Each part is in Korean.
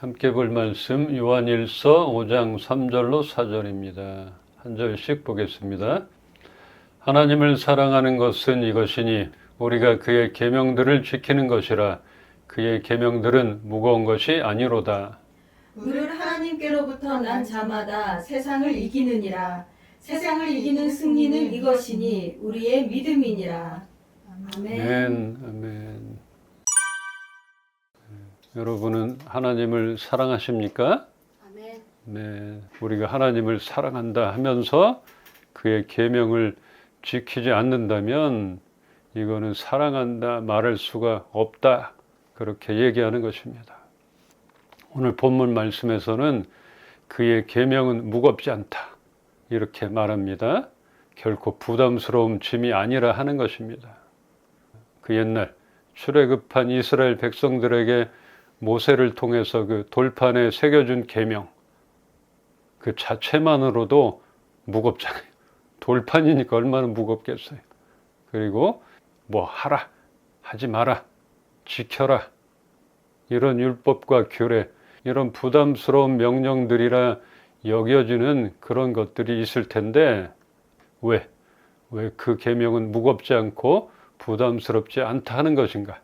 함께 볼 말씀 요한일서 5장 3절로 4절입니다. 한 절씩 보겠습니다. 하나님을 사랑하는 것은 이것이니 우리가 그의 계명들을 지키는 것이라. 그의 계명들은 무거운 것이 아니로다. 물을 하나님께로부터 난 자마다 세상을 이기느니라. 세상을 이기는 승리는 이것이니 우리의 믿음이니라. 아멘. 아멘. 여러분은 하나님을 사랑하십니까? 아멘. 네, 우리가 하나님을 사랑한다 하면서 그의 계명을 지키지 않는다면 이거는 사랑한다 말할 수가 없다, 그렇게 얘기하는 것입니다. 오늘 본문 말씀에서는 그의 계명은 무겁지 않다 이렇게 말합니다. 결코 부담스러운 짐이 아니라 하는 것입니다. 그 옛날 출애굽한 이스라엘 백성들에게 모세를 통해서 그 돌판에 새겨준 계명, 그 자체만으로도 무겁잖아요. 돌판이니까 얼마나 무겁겠어요. 그리고 뭐 하라, 하지 마라, 지켜라, 이런 율법과 규례, 이런 부담스러운 명령들이라 여겨지는 그런 것들이 있을 텐데 왜 그 계명은 무겁지 않고 부담스럽지 않다 하는 것인가?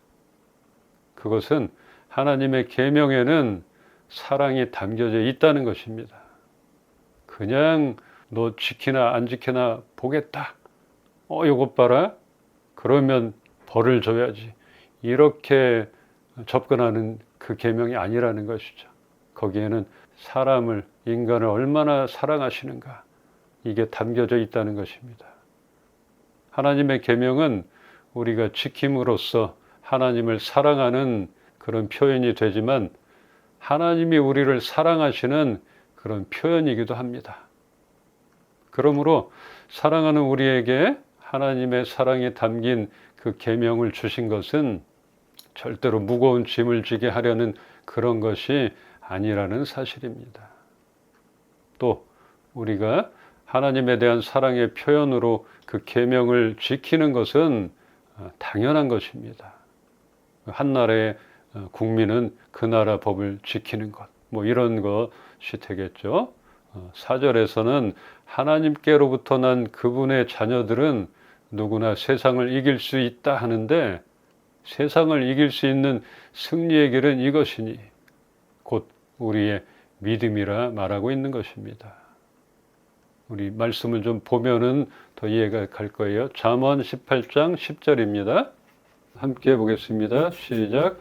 그것은 하나님의 계명에는 사랑이 담겨져 있다는 것입니다. 그냥 너 지키나 안 지키나 보겠다. 이것 봐라. 그러면 벌을 줘야지. 이렇게 접근하는 그 계명이 아니라는 것이죠. 거기에는 사람을, 인간을 얼마나 사랑하시는가, 이게 담겨져 있다는 것입니다. 하나님의 계명은 우리가 지킴으로써 하나님을 사랑하는 그런 표현이 되지만 하나님이 우리를 사랑하시는 그런 표현이기도 합니다. 그러므로 사랑하는 우리에게 하나님의 사랑이 담긴 그 계명을 주신 것은 절대로 무거운 짐을 지게 하려는 그런 것이 아니라는 사실입니다. 또 우리가 하나님에 대한 사랑의 표현으로 그 계명을 지키는 것은 당연한 것입니다. 한 나라의 국민은 그 나라 법을 지키는 것, 뭐 이런 것이 되겠죠. 4절에서는 하나님께로부터 난 그분의 자녀들은 누구나 세상을 이길 수 있다 하는데, 세상을 이길 수 있는 승리의 길은 이것이니 곧 우리의 믿음이라 말하고 있는 것입니다. 우리 말씀을 좀 보면은 더 이해가 갈 거예요. 잠언 18장 10절입니다. 함께 보겠습니다. 시작.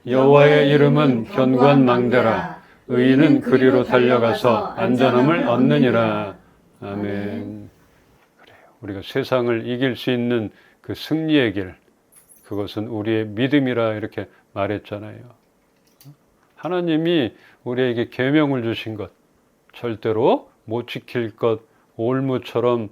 여호와의 이름은 견고한망대라. 의인은 그리로 달려가서 안전함을 얻느니라. 아멘. 그래요. 우리가 세상을 이길 수 있는 그 승리의 길, 그것은 우리의 믿음이라 이렇게 말했잖아요. 하나님이 우리에게 계명을 주신 것, 절대로 못 지킬 것, 올무처럼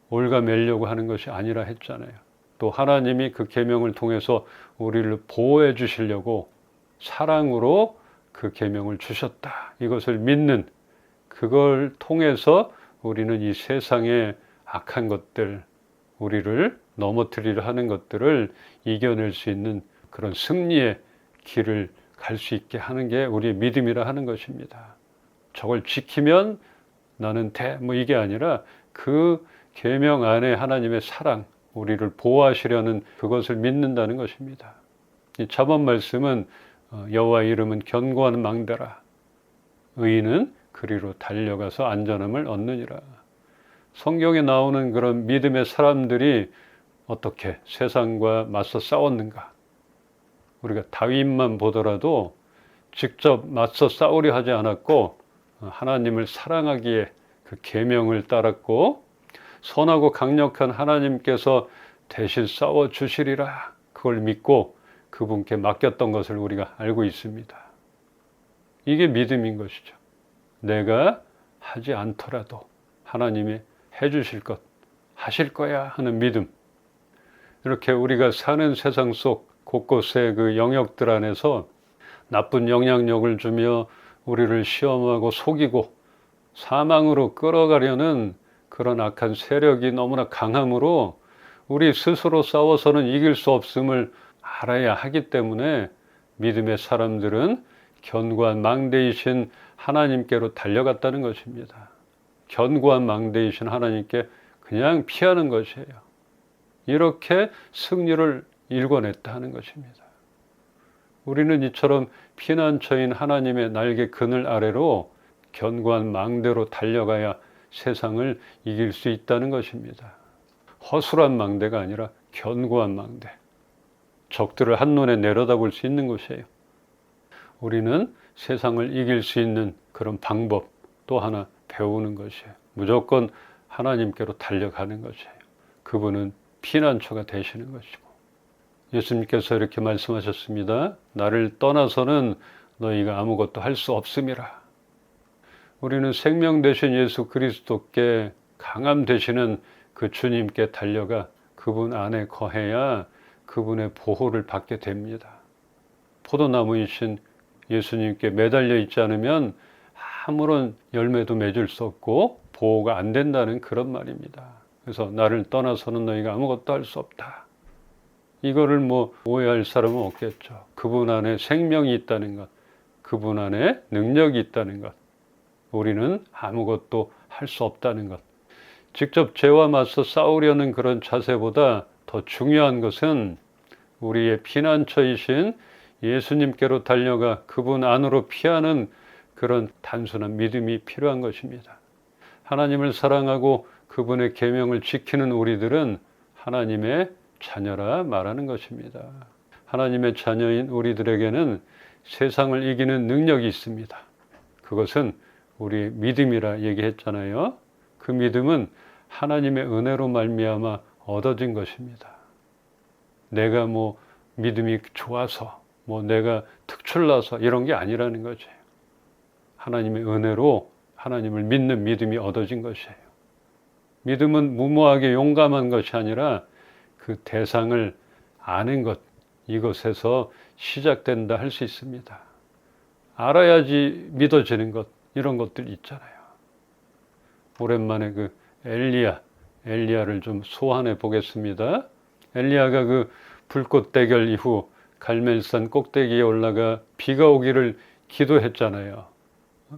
올가매려고 하는 것이 아니라 했잖아요. 또 하나님이 그 계명을 통해서 우리를 보호해 주시려고 사랑으로 그 계명을 주셨다, 이것을 믿는, 그걸 통해서 우리는 이 세상의 악한 것들, 우리를 넘어뜨리려 하는 것들을 이겨낼 수 있는 그런 승리의 길을 갈 수 있게 하는 게 우리의 믿음이라 하는 것입니다. 저걸 지키면 나는 돼, 뭐 이게 아니라 그 계명 안에 하나님의 사랑, 우리를 보호하시려는 그것을 믿는다는 것입니다. 이 잠언 말씀은 여호와의 이름은 견고한 망대라. 의인은 그리로 달려가서 안전함을 얻느니라. 성경에 나오는 그런 믿음의 사람들이 어떻게 세상과 맞서 싸웠는가? 우리가 다윗만 보더라도 직접 맞서 싸우려 하지 않았고 하나님을 사랑하기에 그 계명을 따랐고, 선하고 강력한 하나님께서 대신 싸워 주시리라, 그걸 믿고 그분께 맡겼던 것을 우리가 알고 있습니다. 이게 믿음인 것이죠. 내가 하지 않더라도 하나님이 해주실 것, 하실 거야 하는 믿음. 이렇게 우리가 사는 세상 속 곳곳의 그 영역들 안에서 나쁜 영향력을 주며 우리를 시험하고 속이고 사망으로 끌어가려는 그런 악한 세력이 너무나 강함으로 우리 스스로 싸워서는 이길 수 없음을 알아야 하기 때문에 믿음의 사람들은 견고한 망대이신 하나님께로 달려갔다는 것입니다. 견고한 망대이신 하나님께 그냥 피하는 것이에요. 이렇게 승리를 일궈냈다 하는 것입니다. 우리는 이처럼 피난처인 하나님의 날개 그늘 아래로 견고한 망대로 달려가야 세상을 이길 수 있다는 것입니다. 허술한 망대가 아니라 견고한 망대. 적들을 한눈에 내려다볼 수 있는 곳이에요. 우리는 세상을 이길 수 있는 그런 방법 또 하나 배우는 것이에요. 무조건 하나님께로 달려가는 것이에요. 그분은 피난처가 되시는 것이고, 예수님께서 이렇게 말씀하셨습니다. 나를 떠나서는 너희가 아무것도 할 수 없음이라. 우리는 생명 되신 예수 그리스도께 강함 되시는 그 주님께 달려가 그분 안에 거해야 그분의 보호를 받게 됩니다. 포도나무이신 예수님께 매달려 있지 않으면 아무런 열매도 맺을 수 없고 보호가 안 된다는 그런 말입니다. 그래서 나를 떠나서는 너희가 아무것도 할 수 없다. 이거를 오해할 사람은 없겠죠. 그분 안에 생명이 있다는 것, 그분 안에 능력이 있다는 것, 우리는 아무것도 할 수 없다는 것. 직접 죄와 맞서 싸우려는 그런 자세보다 더 중요한 것은 우리의 피난처이신 예수님께로 달려가 그분 안으로 피하는 그런 단순한 믿음이 필요한 것입니다. 하나님을 사랑하고 그분의 계명을 지키는 우리들은 하나님의 자녀라 말하는 것입니다. 하나님의 자녀인 우리들에게는 세상을 이기는 능력이 있습니다. 그것은 우리의 믿음이라 얘기했잖아요. 그 믿음은 하나님의 은혜로 말미암아 얻어진 것입니다. 내가 믿음이 좋아서 내가 특출나서 이런 게 아니라는 거죠. 하나님의 은혜로 하나님을 믿는 믿음이 얻어진 것이에요. 믿음은 무모하게 용감한 것이 아니라 그 대상을 아는 것, 이것에서 시작된다 할 수 있습니다. 알아야지 믿어지는 것, 이런 것들 있잖아요. 오랜만에 그 엘리야를 좀 소환해 보겠습니다. 엘리야가 그 불꽃 대결 이후 갈멜산 꼭대기에 올라가 비가 오기를 기도했잖아요.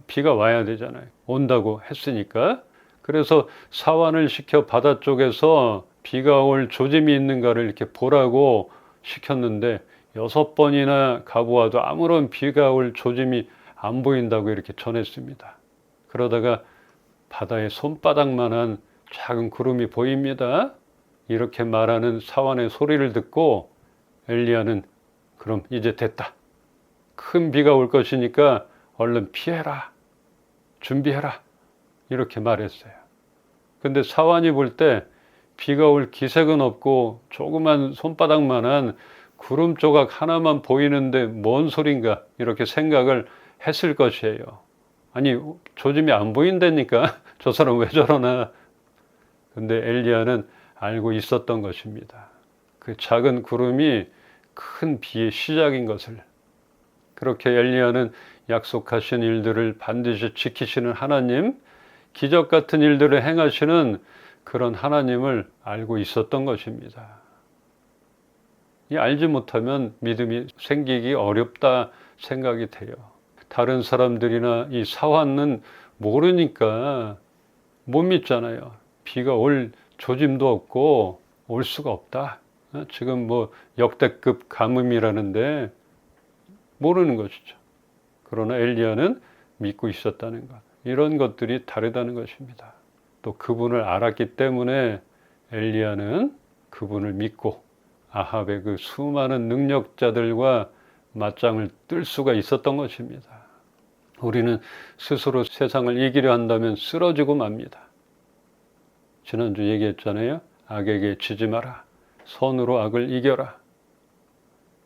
비가 와야 되잖아요. 온다고 했으니까. 그래서 사환을 시켜 바다 쪽에서 비가 올 조짐이 있는가를 이렇게 보라고 시켰는데 6번이나 가보아도 아무런 비가 올 조짐이 안 보인다고 이렇게 전했습니다. 그러다가 바다에 손바닥만한 작은 구름이 보입니다. 이렇게 말하는 사환의 소리를 듣고 엘리야는 그럼 이제 됐다. 큰 비가 올 것이니까 얼른 피해라. 준비해라. 이렇게 말했어요. 근데 사환이 볼 때 비가 올 기색은 없고 조그만 손바닥만한 구름 조각 하나만 보이는데 뭔 소린가 이렇게 생각을 했을 것이에요. 아니 조짐이 안 보인다니까 저 사람 왜 저러나. 근데 엘리야는 알고 있었던 것입니다. 그 작은 구름이 큰 비의 시작인 것을. 그렇게 엘리야는 약속하신 일들을 반드시 지키시는 하나님, 기적 같은 일들을 행하시는 그런 하나님을 알고 있었던 것입니다. 이 알지 못하면 믿음이 생기기 어렵다 생각이 돼요. 다른 사람들이나 이 사환은 모르니까 못 믿잖아요. 비가 올 조짐도 없고 올 수가 없다. 지금 역대급 가뭄이라는데 모르는 것이죠. 그러나 엘리야는 믿고 있었다는 것. 이런 것들이 다르다는 것입니다. 또 그분을 알았기 때문에 엘리야는 그분을 믿고 아합의 그 수많은 능력자들과 맞짱을 뜰 수가 있었던 것입니다. 우리는 스스로 세상을 이기려 한다면 쓰러지고 맙니다. 지난주 얘기했잖아요. 악에게 지지 마라. 선으로 악을 이겨라.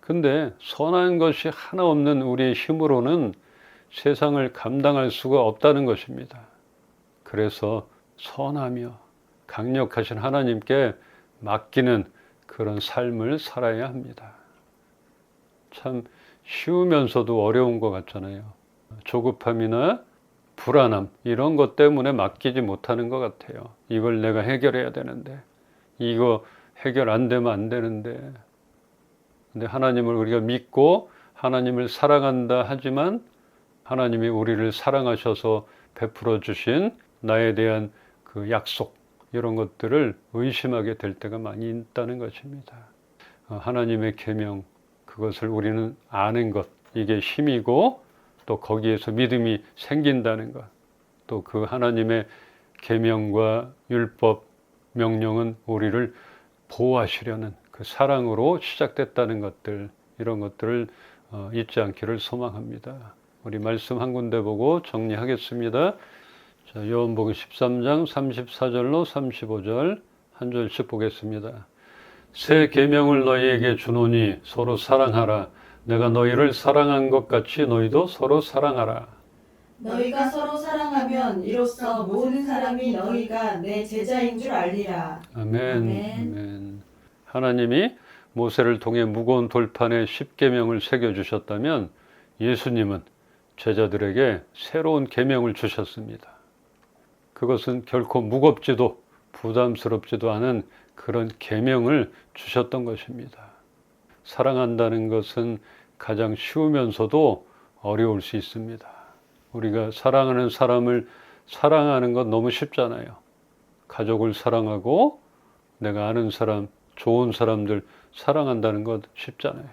근데 선한 것이 하나 없는 우리의 힘으로는 세상을 감당할 수가 없다는 것입니다. 그래서 선하며 강력하신 하나님께 맡기는 그런 삶을 살아야 합니다. 참 쉬우면서도 어려운 것 같잖아요. 조급함이나 불안함 이런 것 때문에 맡기지 못하는 것 같아요. 이걸 내가 해결해야 되는데 이거 해결 안 되면 안 되는데. 근데 하나님을 우리가 믿고 하나님을 사랑한다 하지만 하나님이 우리를 사랑하셔서 베풀어 주신 나에 대한 그 약속, 이런 것들을 의심하게 될 때가 많이 있다는 것입니다. 하나님의 계명, 그것을 우리는 아는 것, 이게 힘이고 또 거기에서 믿음이 생긴다는 것, 또 그 하나님의 계명과 율법, 명령은 우리를 보호하시려는 그 사랑으로 시작됐다는 것들, 이런 것들을 잊지 않기를 소망합니다. 우리 말씀 한 군데 보고 정리하겠습니다. 자, 요한복음 13장 34절로 35절 한 절씩 보겠습니다. 새 계명을 너희에게 주노니 서로 사랑하라. 내가 너희를 사랑한 것 같이 너희도 서로 사랑하라. 너희가 서로 사랑하면 이로써 모든 사람이 너희가 내 제자인 줄 알리라. 아멘. 아멘. 아멘. 하나님이 모세를 통해 무거운 돌판에 십계명을 새겨 주셨다면 예수님은 제자들에게 새로운 계명을 주셨습니다. 그것은 결코 무겁지도 부담스럽지도 않은 그런 계명을 주셨던 것입니다. 사랑한다는 것은 가장 쉬우면서도 어려울 수 있습니다. 우리가 사랑하는 사람을 사랑하는 건 너무 쉽잖아요. 가족을 사랑하고 내가 아는 사람, 좋은 사람들 사랑한다는 것 쉽잖아요.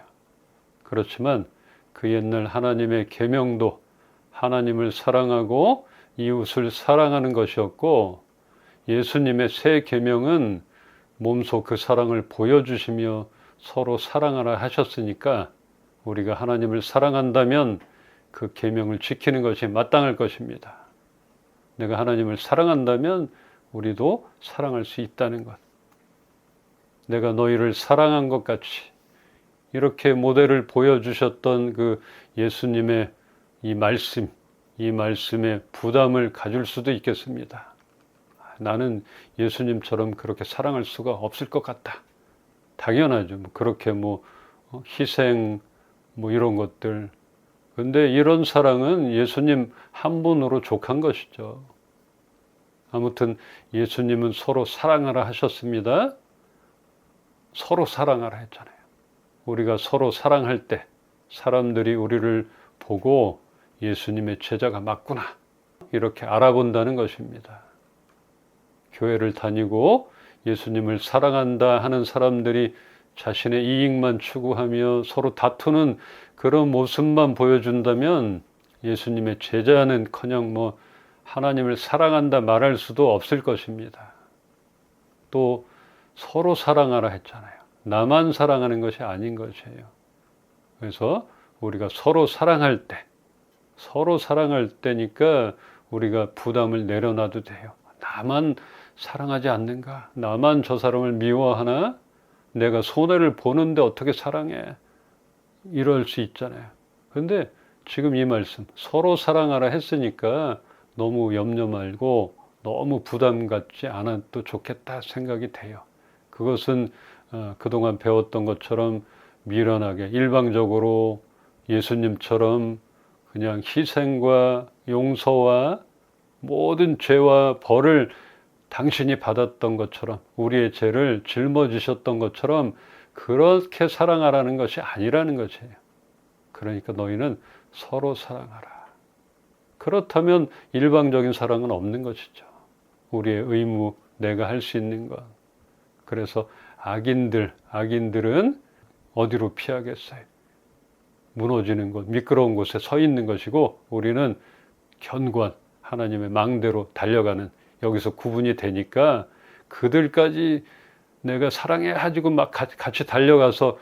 그렇지만 그 옛날 하나님의 계명도 하나님을 사랑하고 이웃을 사랑하는 것이었고, 예수님의 새 계명은 몸소 그 사랑을 보여주시며 서로 사랑하라 하셨으니까 우리가 하나님을 사랑한다면 그 계명을 지키는 것이 마땅할 것입니다. 내가 하나님을 사랑한다면 우리도 사랑할 수 있다는 것. 내가 너희를 사랑한 것 같이, 이렇게 모델을 보여주셨던 그 예수님의 이 말씀에 부담을 가질 수도 있겠습니다. 나는 예수님처럼 그렇게 사랑할 수가 없을 것 같다. 당연하죠. 그렇게 희생 이런 것들. 근데 이런 사랑은 예수님 한 분으로 족한 것이죠. 아무튼 예수님은 서로 사랑하라 하셨습니다. 서로 사랑하라 했잖아요. 우리가 서로 사랑할 때 사람들이 우리를 보고 예수님의 제자가 맞구나, 이렇게 알아본다는 것입니다. 교회를 다니고 예수님을 사랑한다 하는 사람들이 자신의 이익만 추구하며 서로 다투는 그런 모습만 보여준다면 예수님의 제자는커녕 하나님을 사랑한다 말할 수도 없을 것입니다. 또 서로 사랑하라 했잖아요. 나만 사랑하는 것이 아닌 것이에요. 그래서 우리가 서로 사랑할 때니까 우리가 부담을 내려놔도 돼요. 나만 사랑하지 않는가? 나만 저 사람을 미워하나? 내가 손해를 보는데 어떻게 사랑해? 이럴 수 있잖아요. 그런데 지금 이 말씀, 서로 사랑하라 했으니까 너무 염려 말고 너무 부담 갖지 않아도 좋겠다 생각이 돼요. 그것은 그동안 배웠던 것처럼 미련하게 일방적으로 예수님처럼 그냥 희생과 용서와 모든 죄와 벌을 당신이 받았던 것처럼, 우리의 죄를 짊어지셨던 것처럼 그렇게 사랑하라는 것이 아니라는 것이에요. 그러니까 너희는 서로 사랑하라. 그렇다면 일방적인 사랑은 없는 것이죠. 우리의 의무, 내가 할 수 있는 것. 그래서 악인들은 어디로 피하겠어요? 무너지는 곳, 미끄러운 곳에 서 있는 것이고, 우리는 견고한 하나님의 망대로 달려가는, 여기서 구분이 되니까 그들까지 내가 사랑해 가지고 막 같이 달려가서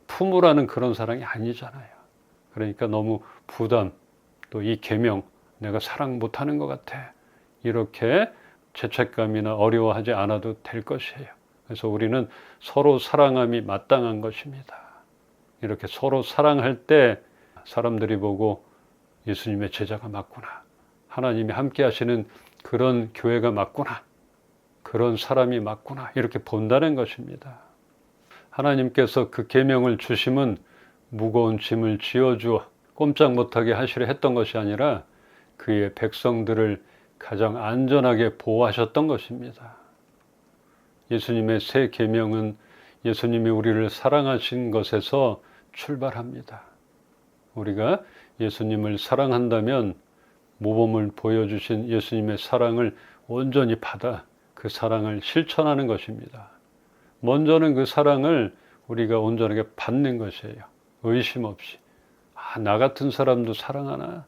품으라는 그런 사랑이 아니잖아요. 그러니까 너무 부담, 또 이 계명, 내가 사랑 못하는 것 같아, 이렇게 죄책감이나 어려워하지 않아도 될 것이에요. 그래서 우리는 서로 사랑함이 마땅한 것입니다. 이렇게 서로 사랑할 때 사람들이 보고 예수님의 제자가 맞구나, 하나님이 함께 하시는 그런 교회가 맞구나, 그런 사람이 맞구나, 이렇게 본다는 것입니다. 하나님께서 그 계명을 주심은 무거운 짐을 지어주어 꼼짝 못하게 하시려 했던 것이 아니라 그의 백성들을 가장 안전하게 보호하셨던 것입니다. 예수님의 새 계명은 예수님이 우리를 사랑하신 것에서 출발합니다. 우리가 예수님을 사랑한다면 모범을 보여주신 예수님의 사랑을 온전히 받아 그 사랑을 실천하는 것입니다. 먼저는 그 사랑을 우리가 온전하게 받는 것이에요. 의심 없이. 나 같은 사람도 사랑하나?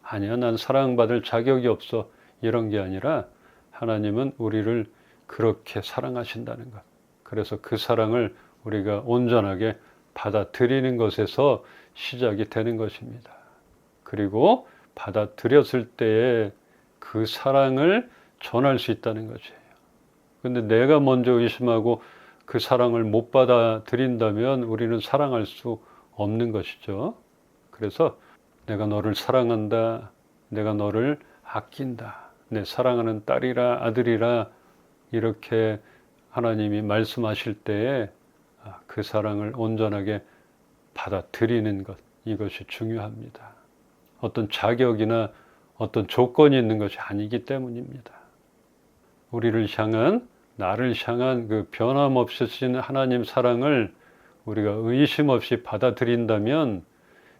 아니야, 난 사랑받을 자격이 없어. 이런 게 아니라 하나님은 우리를 그렇게 사랑하신다는 것. 그래서 그 사랑을 우리가 온전하게 받아들이는 것에서 시작이 되는 것입니다. 그리고 받아들였을 때에 그 사랑을 전할 수 있다는 것이에요. 근데 내가 먼저 의심하고 그 사랑을 못 받아들인다면 우리는 사랑할 수 없는 것이죠. 그래서 내가 너를 사랑한다. 내가 너를 아낀다. 내 사랑하는 딸이라 아들이라 이렇게 하나님이 말씀하실 때에 그 사랑을 온전하게 받아들이는 것, 이것이 중요합니다. 어떤 자격이나 어떤 조건이 있는 것이 아니기 때문입니다. 우리를 향한, 나를 향한 그 변함없으신 하나님 사랑을 우리가 의심 없이 받아들인다면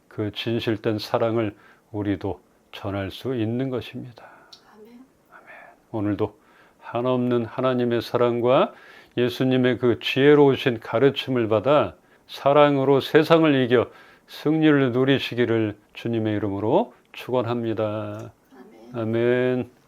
그 진실된 사랑을 우리도 전할 수 있는 것입니다. 아멘. 오늘도 한없는 하나님의 사랑과 예수님의 그 지혜로우신 가르침을 받아 사랑으로 세상을 이겨 승리를 누리시기를 주님의 이름으로 축원합니다. 아멘. 아멘.